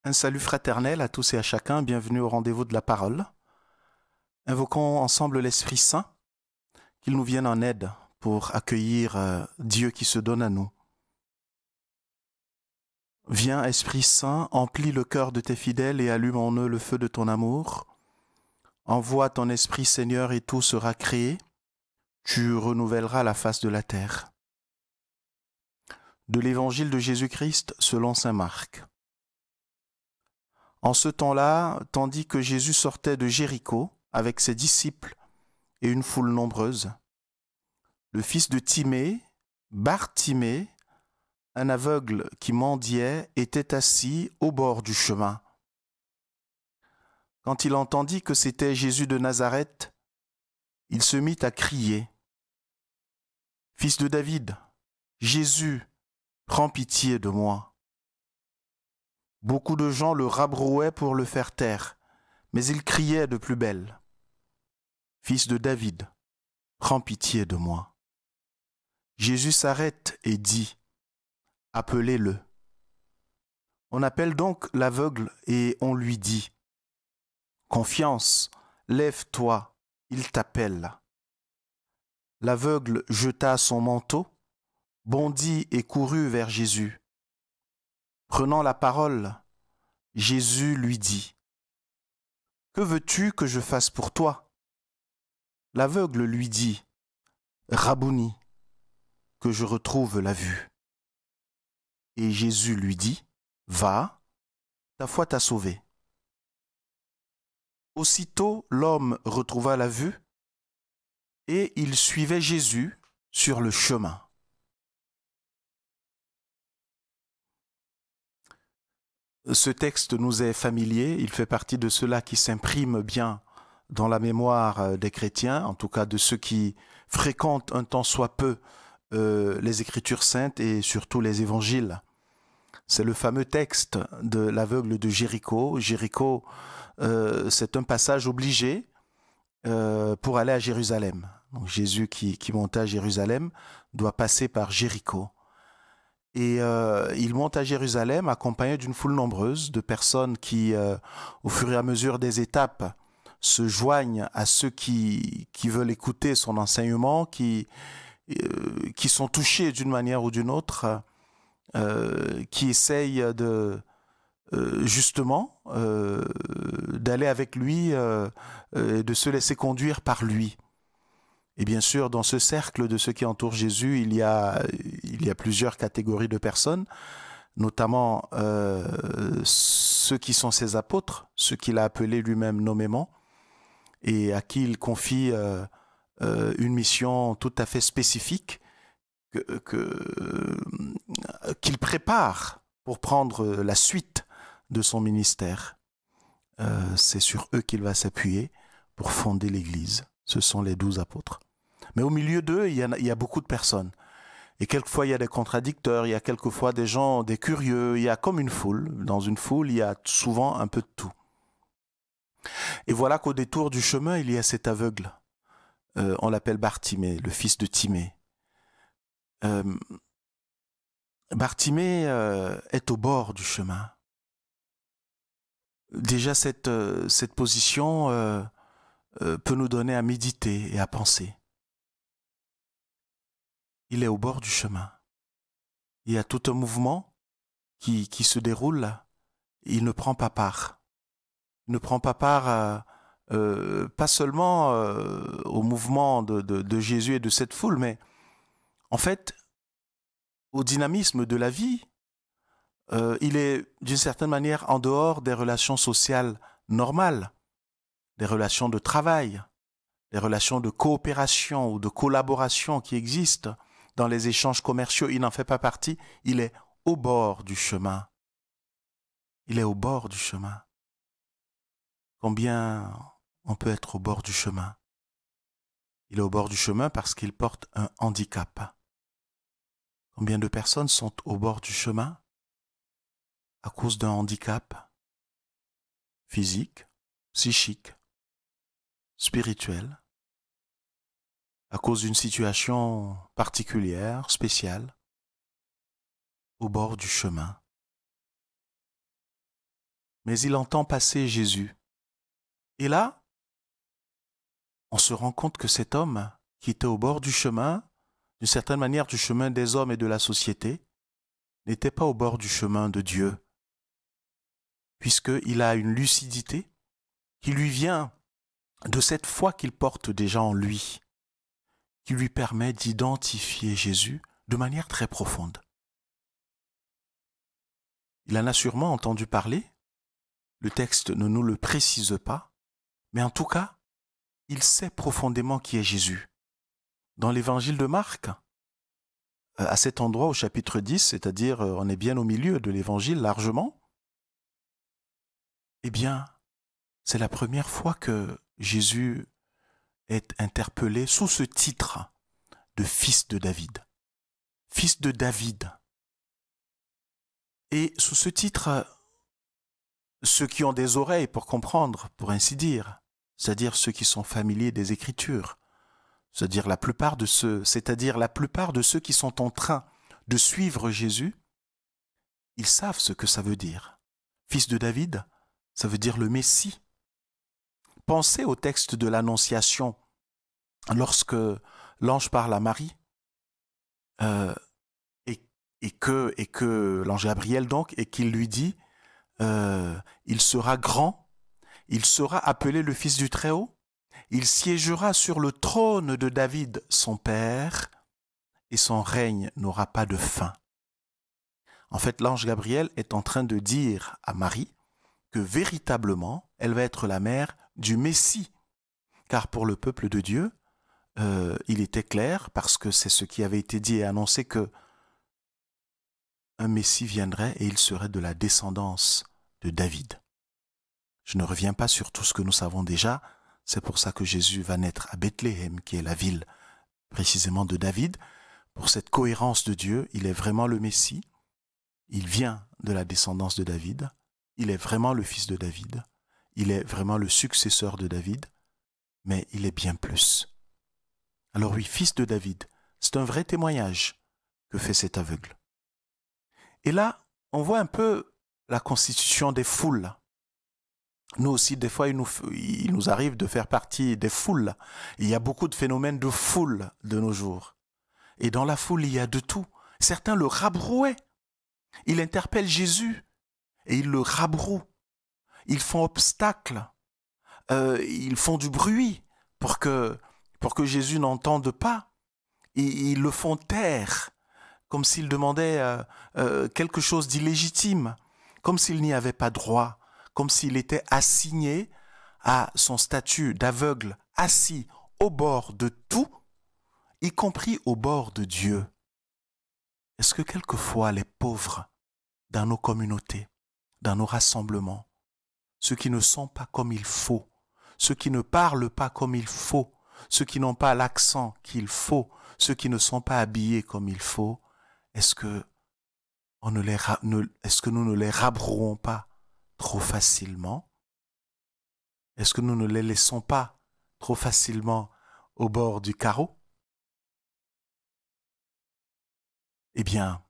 Un salut fraternel à tous et à chacun, bienvenue au rendez-vous de la parole. Invoquons ensemble l'Esprit Saint, qu'il nous vienne en aide pour accueillir Dieu qui se donne à nous. Viens, Esprit Saint, emplis le cœur de tes fidèles et allume en eux le feu de ton amour. Envoie ton Esprit, Seigneur, et tout sera créé. Tu renouvelleras la face de la terre. De l'Évangile de Jésus-Christ selon saint Marc. En ce temps-là, tandis que Jésus sortait de Jéricho avec ses disciples et une foule nombreuse, le fils de Timée, Bartimée, un aveugle qui mendiait, était assis au bord du chemin. Quand il entendit que c'était Jésus de Nazareth, il se mit à crier : « Fils de David, Jésus, prends pitié de moi. » Beaucoup de gens le rabrouaient pour le faire taire, mais il criait de plus belle : « Fils de David, prends pitié de moi. » Jésus s'arrête et dit : « Appelez-le. » On appelle donc l'aveugle et on lui dit : « Confiance, lève-toi, il t'appelle. » L'aveugle jeta son manteau, bondit et courut vers Jésus. Prenant la parole, Jésus lui dit : « Que veux-tu que je fasse pour toi ? » L'aveugle lui dit : « Rabouni, que je retrouve la vue. » Et Jésus lui dit : « Va, ta foi t'a sauvé. » Aussitôt l'homme retrouva la vue et il suivait Jésus sur le chemin. Ce texte nous est familier, il fait partie de ceux-là qui s'impriment bien dans la mémoire des chrétiens, en tout cas de ceux qui fréquentent un tant soit peu les Écritures saintes et surtout les évangiles. C'est le fameux texte de l'aveugle de Jéricho. Jéricho, c'est un passage obligé pour aller à Jérusalem. Donc Jésus qui monte à Jérusalem doit passer par Jéricho. Et il monte à Jérusalem accompagné d'une foule nombreuse de personnes qui, au fur et à mesure des étapes, se joignent à ceux qui veulent écouter son enseignement, qui sont touchés d'une manière ou d'une autre, qui essayent de justement d'aller avec lui, de se laisser conduire par lui. Et bien sûr, dans ce cercle de ceux qui entourent Jésus, il y a plusieurs catégories de personnes, notamment ceux qui sont ses apôtres, ceux qu'il a appelés lui-même nommément, et à qui il confie une mission tout à fait spécifique qu'il prépare pour prendre la suite de son ministère. C'est sur eux qu'il va s'appuyer pour fonder l'Église. Ce sont les 12 apôtres. Mais au milieu d'eux, il y a beaucoup de personnes. Et quelquefois, il y a des contradicteurs, il y a quelquefois des gens, des curieux, il y a comme une foule. Dans une foule, il y a souvent un peu de tout. Et voilà qu'au détour du chemin, il y a cet aveugle. On l'appelle Bartimée, le fils de Timée. Bartimée est au bord du chemin. Déjà, cette position peut nous donner à méditer et à penser. Il est au bord du chemin. Il y a tout un mouvement qui se déroule là. Il ne prend pas part. Il ne prend pas part pas seulement au mouvement de Jésus et de cette foule, mais en fait, au dynamisme de la vie. Il est d'une certaine manière en dehors des relations sociales normales, des relations de travail, des relations de coopération ou de collaboration qui existent dans les échanges commerciaux. Il n'en fait pas partie, il est au bord du chemin. Il est au bord du chemin. Combien on peut être au bord du chemin ? Il est au bord du chemin parce qu'il porte un handicap. Combien de personnes sont au bord du chemin à cause d'un handicap physique, psychique, spirituel, à cause d'une situation particulière, spéciale, au bord du chemin. mais il entend passer Jésus. Et là, on se rend compte que cet homme qui était au bord du chemin, d'une certaine manière du chemin des hommes et de la société, n'était pas au bord du chemin de Dieu, puisqu'il a une lucidité qui lui vient de cette foi qu'il porte déjà en lui, qui lui permet d'identifier Jésus de manière très profonde. Il en a sûrement entendu parler, le texte ne nous le précise pas, mais en tout cas, il sait profondément qui est Jésus. Dans l'évangile de Marc, à cet endroit au chapitre 10, c'est-à-dire on est bien au milieu de l'évangile largement, eh bien, c'est la première fois que Jésus est interpellé sous ce titre de fils de David. Fils de David. Et sous ce titre, ceux qui ont des oreilles pour comprendre, pour ainsi dire, c'est-à-dire ceux qui sont familiers des Écritures, c'est-à-dire la plupart de ceux qui sont en train de suivre Jésus, ils savent ce que ça veut dire. Fils de David, ça veut dire le Messie. Pensez au texte de l'Annonciation, lorsque l'ange parle à Marie, et que l'ange Gabriel donc, et qu'il lui dit, il sera grand, il sera appelé le Fils du Très-Haut, il siégera sur le trône de David, son père, et son règne n'aura pas de fin. En fait, l'ange Gabriel est en train de dire à Marie que véritablement, elle va être la mère du Messie. Car pour le peuple de Dieu, il était clair, parce que c'est ce qui avait été dit et annoncé, que un Messie viendrait et il serait de la descendance de David. Je ne reviens pas sur tout ce que nous savons déjà, c'est pour ça que Jésus va naître à Bethléem, qui est la ville précisément de David. Pour cette cohérence de Dieu, il est vraiment le Messie, il vient de la descendance de David, il est vraiment le fils de David, il est vraiment le successeur de David, mais il est bien plus. Alors oui, fils de David, c'est un vrai témoignage que fait cet aveugle. Et là, on voit un peu la constitution des foules. Nous aussi, des fois, il nous arrive de faire partie des foules. Il y a beaucoup de phénomènes de foule de nos jours. Et dans la foule, il y a de tout. Certains le rabrouaient. Ils interpellent Jésus et ils le rabrouent. Ils font obstacle. Ils font du bruit pour que Jésus n'entende pas. Ils le font taire, comme s'il demandait quelque chose d'illégitime, comme s'il n'y avait pas droit, comme s'il était assigné à son statut d'aveugle, assis au bord de tout, y compris au bord de Dieu. Est-ce que quelquefois les pauvres dans nos communautés, dans nos rassemblements, ceux qui ne sont pas comme il faut, ceux qui ne parlent pas comme il faut, ceux qui n'ont pas l'accent qu'il faut, ceux qui ne sont pas habillés comme il faut, est-ce que nous ne les rabrouons pas trop facilement? Est-ce que nous ne les laissons pas trop facilement au bord du carreau? Eh bien,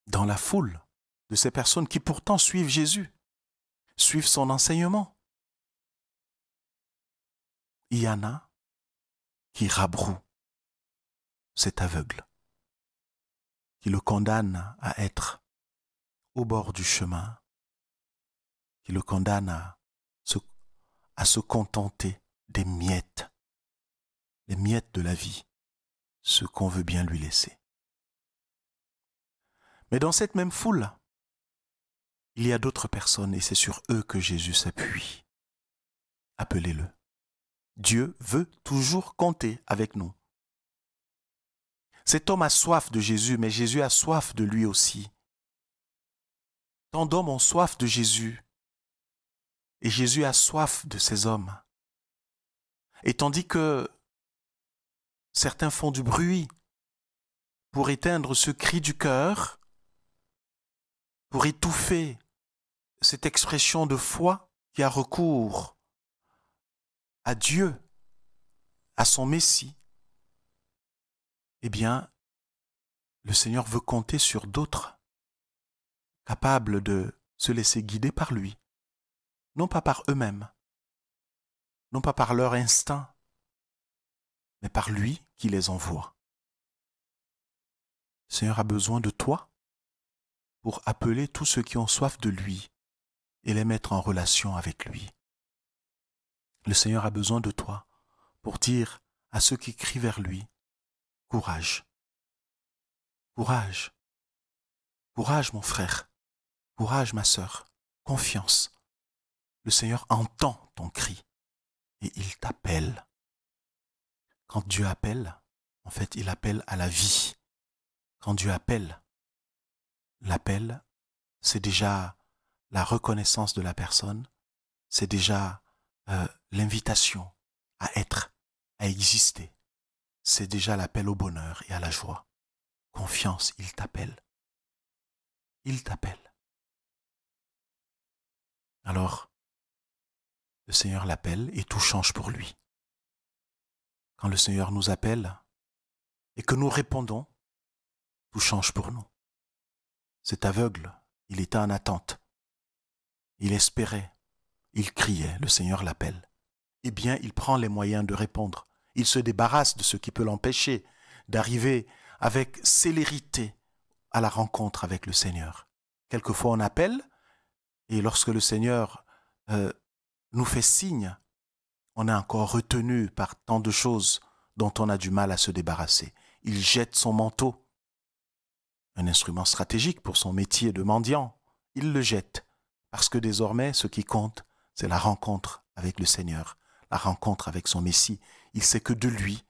dans la foule de ces personnes qui pourtant suivent Jésus, suivent son enseignement, il y en a qui rabrouent cet aveugle, qui le condamnent à être au bord du chemin, qui le condamnent à se contenter des miettes, les miettes de la vie, ce qu'on veut bien lui laisser. Mais dans cette même foule, il y a d'autres personnes et c'est sur eux que Jésus s'appuie. Appelez-le. Dieu veut toujours compter avec nous. Cet homme a soif de Jésus, mais Jésus a soif de lui aussi. Tant d'hommes ont soif de Jésus, et Jésus a soif de ces hommes. Et tandis que certains font du bruit pour éteindre ce cri du cœur, pour étouffer cette expression de foi qui a recours à Dieu, à son Messie, eh bien, le Seigneur veut compter sur d'autres, capables de se laisser guider par lui, non pas par eux-mêmes, non pas par leur instinct, mais par lui qui les envoie. Le Seigneur a besoin de toi pour appeler tous ceux qui ont soif de lui et les mettre en relation avec lui. Le Seigneur a besoin de toi pour dire à ceux qui crient vers lui, courage, courage, courage mon frère, courage ma sœur, confiance. Le Seigneur entend ton cri et il t'appelle. Quand Dieu appelle, en fait, il appelle à la vie. Quand Dieu appelle, l'appel, c'est déjà la reconnaissance de la personne, c'est déjà l'invitation à être, à exister. C'est déjà l'appel au bonheur et à la joie. Confiance, il t'appelle. Il t'appelle. Alors, le Seigneur l'appelle et tout change pour lui. Quand le Seigneur nous appelle et que nous répondons, tout change pour nous. Cet aveugle, il était en attente. Il espérait, il criait, le Seigneur l'appelle. Eh bien, il prend les moyens de répondre. Il se débarrasse de ce qui peut l'empêcher d'arriver avec célérité à la rencontre avec le Seigneur. Quelquefois, on appelle, et lorsque le Seigneur nous fait signe, on est encore retenu par tant de choses dont on a du mal à se débarrasser. Il jette son manteau, un instrument stratégique pour son métier de mendiant. Il le jette, parce que désormais, ce qui compte, c'est la rencontre avec le Seigneur, la rencontre avec son Messie. Il sait que de lui,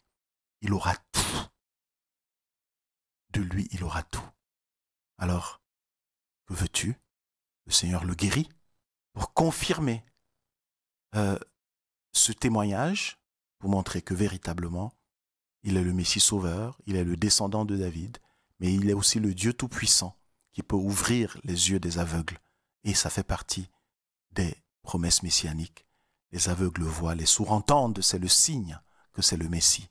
il aura tout. De lui, il aura tout. Alors, que veux-tu? Le Seigneur le guérit pour confirmer ce témoignage, pour montrer que véritablement, il est le Messie sauveur, il est le descendant de David, mais il est aussi le Dieu tout-puissant qui peut ouvrir les yeux des aveugles. Et ça fait partie des promesses messianiques. Les aveugles voient, les sourds entendent, c'est le signe que c'est le Messie.